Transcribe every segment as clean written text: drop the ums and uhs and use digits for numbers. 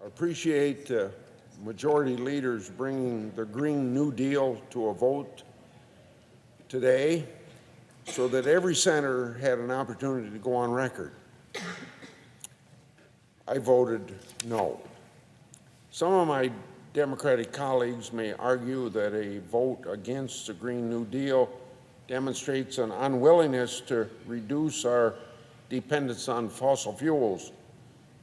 I appreciate majority leaders bringing the Green New Deal to a vote today so that every senator had an opportunity to go on record. I voted no. Some of my Democratic colleagues may argue that a vote against the Green New Deal demonstrates an unwillingness to reduce our dependence on fossil fuels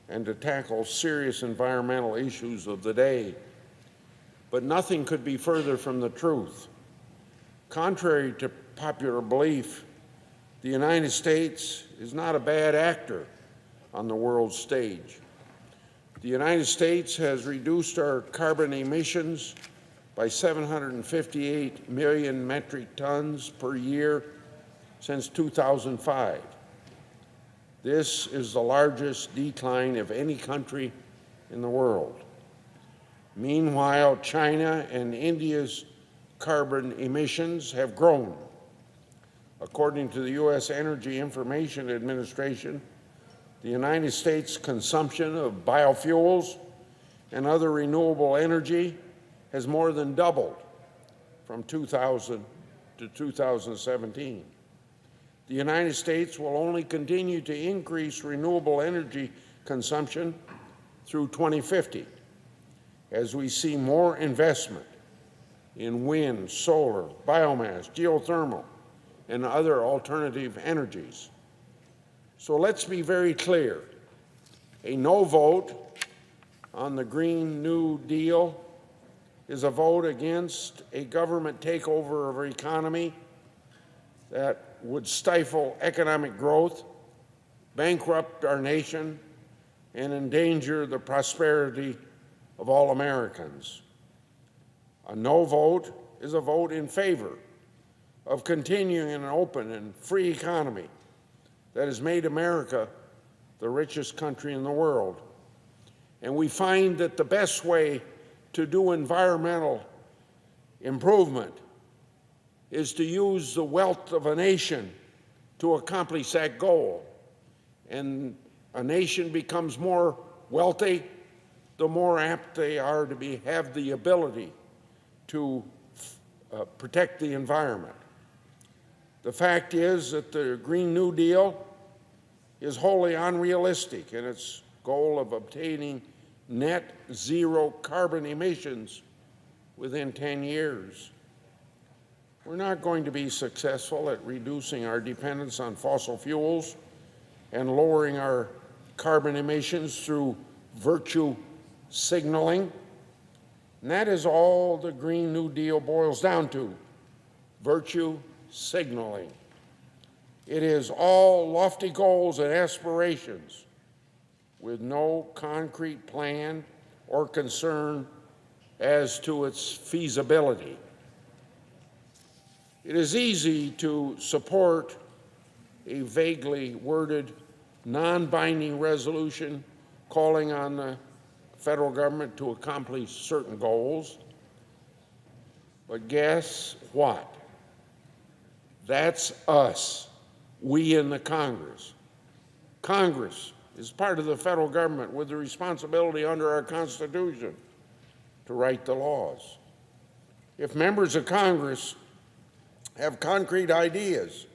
and to tackle serious environmental issues of the day. But nothing could be further from the truth. Contrary to popular belief, the United States is not a bad actor on the world stage. The United States has reduced our carbon emissions by 758 million metric tons per year since 2005. This is the largest decline of any country in the world. Meanwhile, China and India's carbon emissions have grown. According to the U.S. Energy Information Administration, the United States' consumption of biofuels and other renewable energy has more than doubled from 2000 to 2017. The United States will only continue to increase renewable energy consumption through 2050 as we see more investment in wind, solar, biomass, geothermal, and other alternative energies. So let's be very clear. A no vote on the Green New Deal is a vote against a government takeover of our economy that would stifle economic growth, bankrupt our nation, and endanger the prosperity of all Americans. A no vote is a vote in favor of continuing an open and free economy that has made America the richest country in the world. And we find that the best way to do environmental improvement is to use the wealth of a nation to accomplish that goal. And a nation becomes more wealthy, the more apt they are to have the ability to protect the environment. The fact is that the Green New Deal is wholly unrealistic in its goal of obtaining net zero carbon emissions within 10 years. We're not going to be successful at reducing our dependence on fossil fuels and lowering our carbon emissions through virtue signaling. And that is all the Green New Deal boils down to, virtue signaling. It is all lofty goals and aspirations with no concrete plan or concern as to its feasibility. It is easy to support a vaguely worded, non-binding resolution calling on the federal government to accomplish certain goals. But guess what? That's us, we in the Congress. Congress is part of the federal government with the responsibility under our Constitution to write the laws. If members of Congress have concrete ideas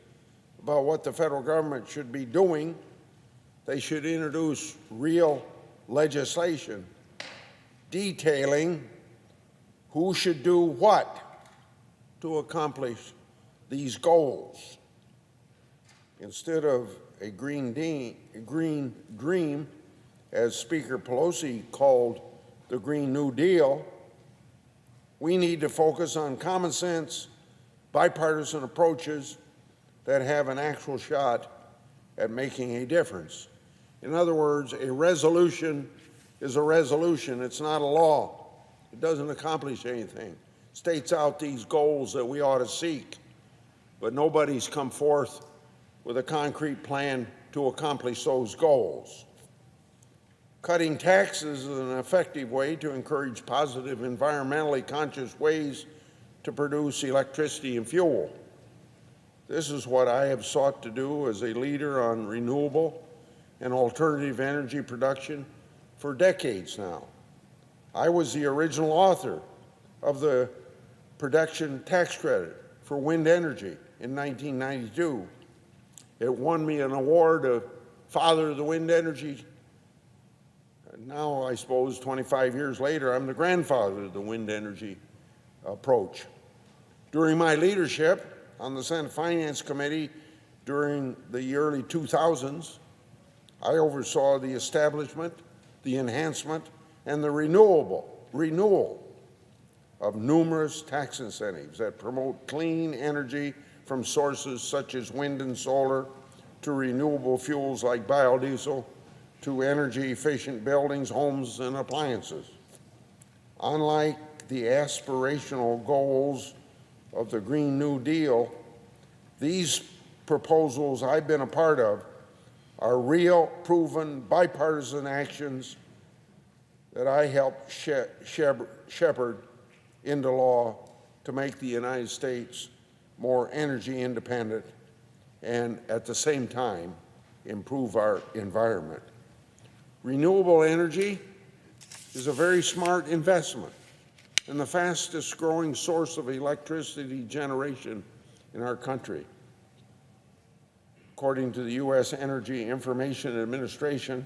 about what the federal government should be doing, they should introduce real legislation detailing who should do what to accomplish these goals. Instead of a green dream, as Speaker Pelosi called the Green New Deal, we need to focus on common sense, bipartisan approaches that have an actual shot at making a difference. In other words, a resolution is a resolution. It's not a law. It doesn't accomplish anything. It states out these goals that we ought to seek, but nobody's come forth with a concrete plan to accomplish those goals. Cutting taxes is an effective way to encourage positive, environmentally conscious ways to produce electricity and fuel. This is what I have sought to do as a leader on renewable and alternative energy production for decades now. I was the original author of the production tax credit for wind energy in 1992. It won me an award of Father of the Wind Energy. Now, I suppose, 25 years later, I'm the grandfather of the wind energy approach. During my leadership on the Senate Finance Committee during the early 2000s, I oversaw the establishment, the enhancement, and the renewal of numerous tax incentives that promote clean energy from sources such as wind and solar, to renewable fuels like biodiesel, to energy-efficient buildings, homes, and appliances. Unlike the aspirational goals of the Green New Deal, these proposals I've been a part of are real, proven, bipartisan actions that I helped shepherd into law to make the United States more energy independent and, at the same time, improve our environment. Renewable energy is a very smart investment and the fastest growing source of electricity generation in our country. According to the U.S. Energy Information Administration,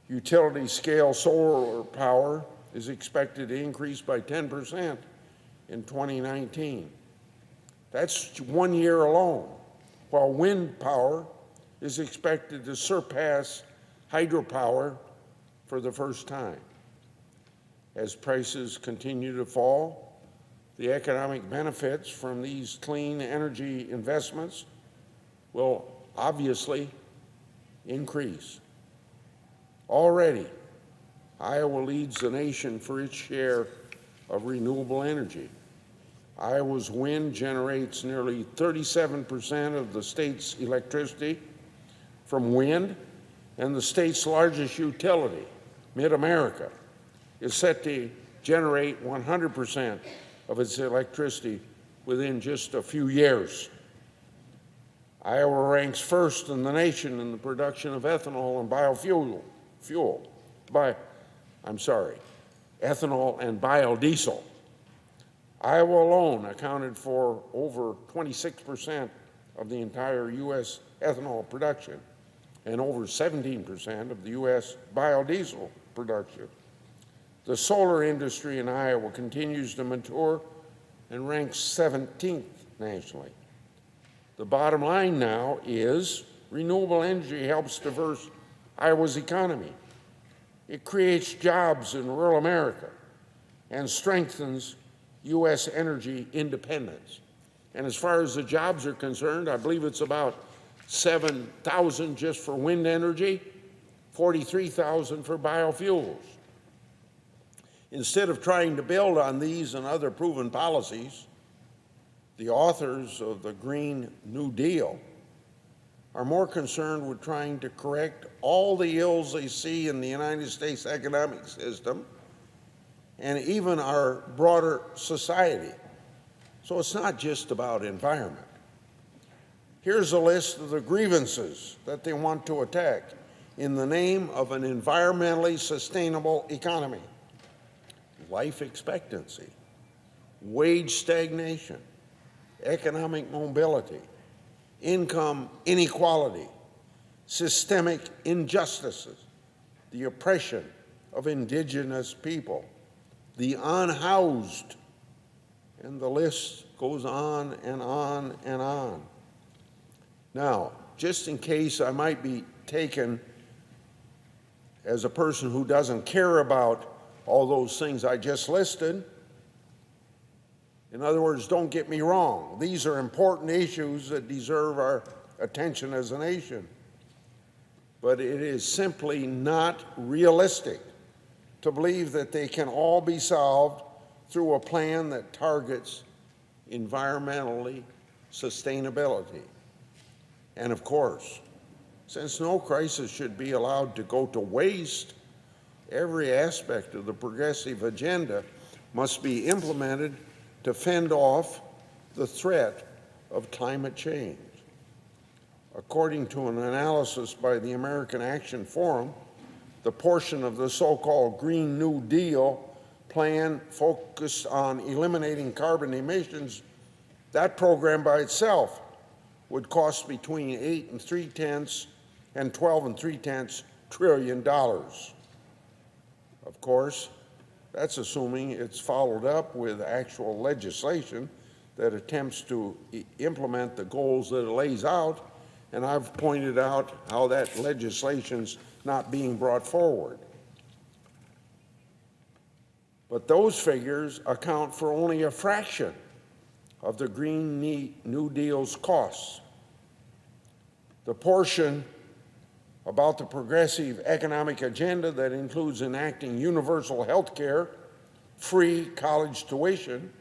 utility-scale solar power is expected to increase by 10% in 2019. That's 1 year alone, while wind power is expected to surpass hydropower for the first time. As prices continue to fall, the economic benefits from these clean energy investments will obviously increase. Already, Iowa leads the nation for its share of renewable energy. Iowa's wind generates nearly 37% of the state's electricity from wind, and the state's largest utility, Mid-America, is set to generate 100% of its electricity within just a few years. Iowa ranks first in the nation in the production of ethanol and ethanol and biodiesel. Iowa alone accounted for over 26% of the entire U.S. ethanol production and over 17% of the U.S. biodiesel production. The solar industry in Iowa continues to mature and ranks 17th nationally. The bottom line now is renewable energy helps diverse Iowa's economy. It creates jobs in rural America and strengthens U.S. energy independence. And as far as the jobs are concerned, I believe it's about 7,000 just for wind energy, 43,000 for biofuels. Instead of trying to build on these and other proven policies, the authors of the Green New Deal are more concerned with trying to correct all the ills they see in the United States economic system and even our broader society. So it's not just about environment. Here's a list of the grievances that they want to attack in the name of an environmentally sustainable economy: life expectancy, wage stagnation, economic mobility, income inequality, systemic injustices, the oppression of indigenous people, the unhoused, and the list goes on and on and on. Now, just in case I might be taken as a person who doesn't care about all those things I just listed, in other words, don't get me wrong, these are important issues that deserve our attention as a nation. But it is simply not realistic to believe that they can all be solved through a plan that targets environmentally sustainability. And of course, since no crisis should be allowed to go to waste, every aspect of the progressive agenda must be implemented to fend off the threat of climate change. According to an analysis by the American Action Forum, the portion of the so-called Green New Deal plan focused on eliminating carbon emissions, that program by itself would cost between 8 3/10 and 12 3/10 trillion dollars. Of course, that's assuming it's followed up with actual legislation that attempts to implement the goals that it lays out, and I've pointed out how that legislation's not being brought forward. But those figures account for only a fraction of the Green New Deal's costs. The portion about the progressive economic agenda that includes enacting universal health care, free college tuition,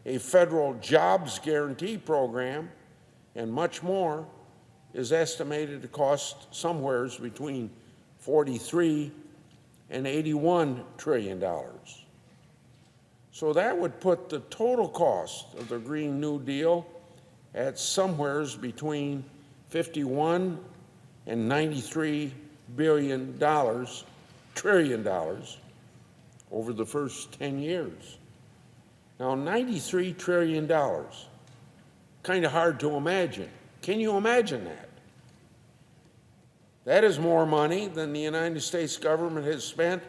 a federal jobs guarantee program, and much more is estimated to cost somewhere between $43 and $81 trillion. So that would put the total cost of the Green New Deal at somewhere between $51 and $93 trillion over the first 10 years. Now, $93 trillion, kind of hard to imagine. Can you imagine that? That is more money than the United States government has spent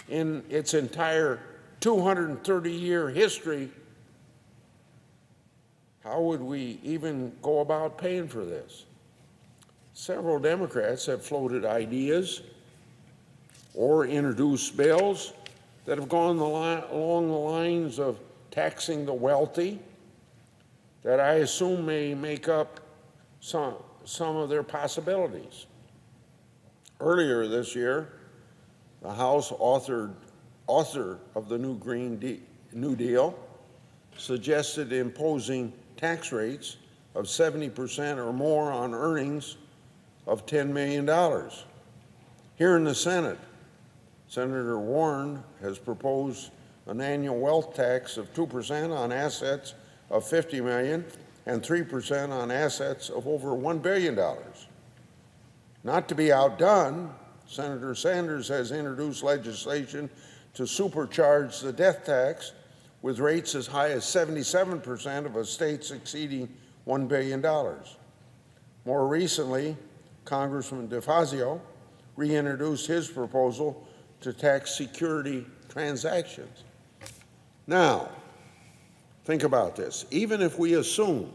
in its entire 230-year history. How would we even go about paying for this? Several Democrats have floated ideas or introduced bills that have gone along the lines of taxing the wealthy, that I assume may make up some of their possibilities. Earlier this year, the House author of the new New Deal suggested imposing tax rates of 70% or more on earnings of $10 million. Here in the Senate, Senator Warren has proposed an annual wealth tax of 2% on assets of $50 million and 3% on assets of over $1 billion. Not to be outdone, Senator Sanders has introduced legislation to supercharge the death tax with rates as high as 77% of estates exceeding $1 billion. More recently, Congressman DeFazio reintroduced his proposal to tax security transactions. Now, think about this. Even if we assume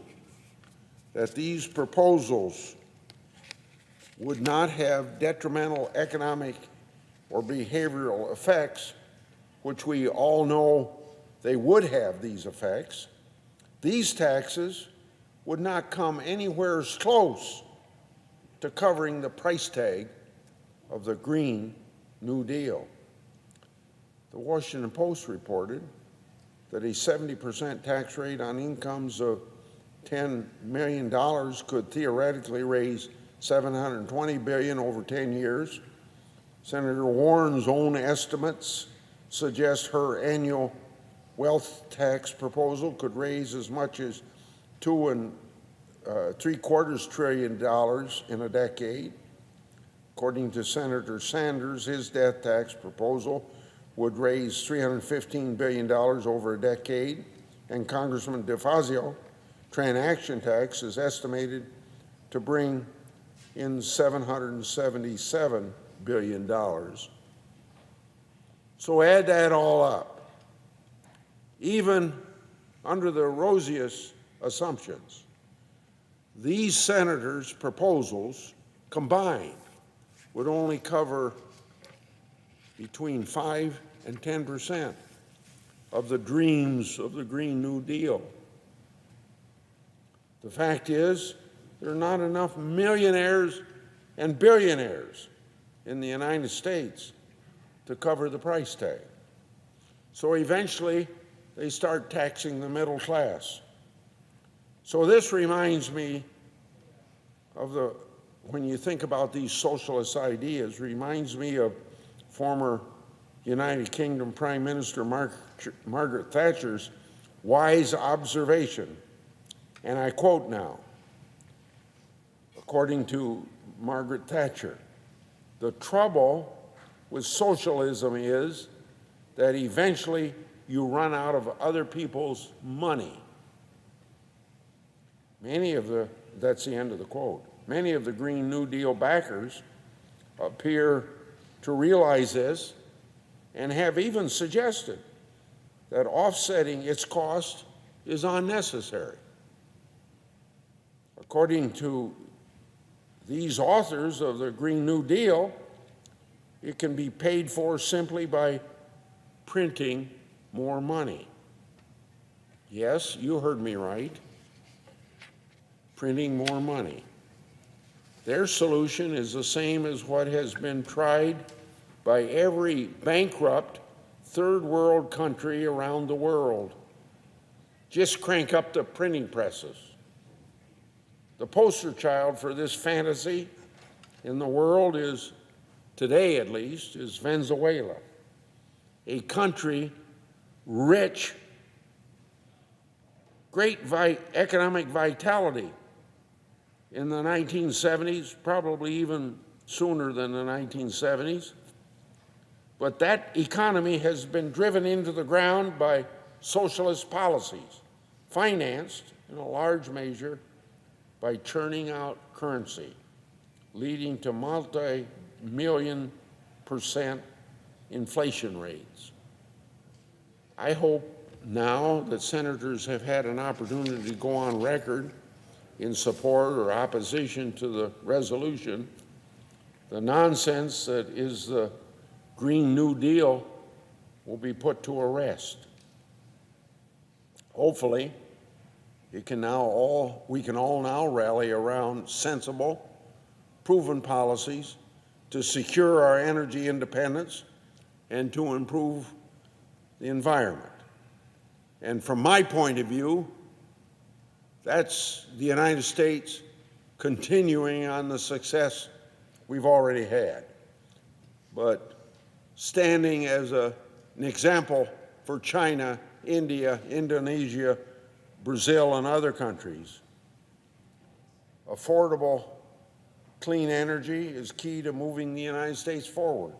that these proposals would not have detrimental economic or behavioral effects, which we all know they would have these effects, these taxes would not come anywhere close to covering the price tag of the Green New Deal. The Washington Post reported that a 70% tax rate on incomes of $10 million could theoretically raise $720 billion over 10 years. Senator Warren's own estimates suggest her annual wealth tax proposal could raise as much as $2.75 trillion in a decade. According to Senator Sanders, his death tax proposal would raise $315 billion over a decade, and Congressman DeFazio, transaction tax is estimated to bring in $777 billion. So add that all up. Even under the rosiest assumptions, these senators' proposals combined would only cover between 5 and 10% of the dreams of the Green New Deal. The fact is, there are not enough millionaires and billionaires in the United States to cover the price tag. So eventually, they start taxing the middle class. So this reminds me of when you think about these socialist ideas, reminds me of former United Kingdom Prime Minister Margaret Thatcher's wise observation, and I quote now. According to Margaret Thatcher, the trouble with socialism is that eventually you run out of other people's money. That's the end of the quote. Many of the Green New Deal backers appear to realize this and have even suggested that offsetting its cost is unnecessary. According to these authors of the Green New Deal, it can be paid for simply by printing more money. Yes, you heard me right. Printing more money. Their solution is the same as what has been tried by every bankrupt third world country around the world. Just crank up the printing presses. The poster child for this fantasy in the world is, today at least, is Venezuela, a country rich, great economic vitality in the 1970s, probably even sooner than the 1970s. But that economy has been driven into the ground by socialist policies, financed in a large measure by churning out currency, leading to multi-million% inflation rates. I hope now that senators have had an opportunity to go on record in support or opposition to the resolution, the nonsense that is the Green New Deal will be put to rest. Hopefully, we can all now rally around sensible, proven policies to secure our energy independence and to improve the environment. And from my point of view, that's the United States continuing on the success we've already had, but standing as an example for China, India, Indonesia, Brazil, and other countries. Affordable, clean energy is key to moving the United States forward.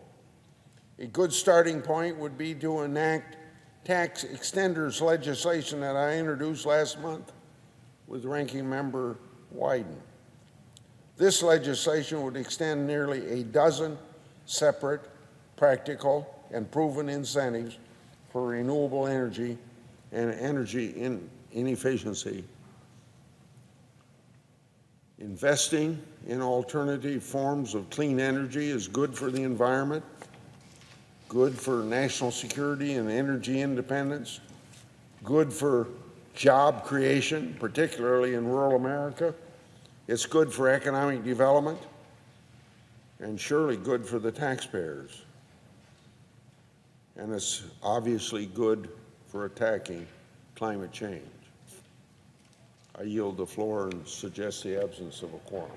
A good starting point would be to enact tax extenders legislation that I introduced last month with Ranking Member Wyden. This legislation would extend nearly a dozen separate, practical, and proven incentives for renewable energy and energy inefficiency. Investing in alternative forms of clean energy is good for the environment, good for national security and energy independence, good for job creation, particularly in rural America. It's good for economic development, and surely good for the taxpayers. And it's obviously good for attacking climate change. I yield the floor and suggest the absence of a quorum.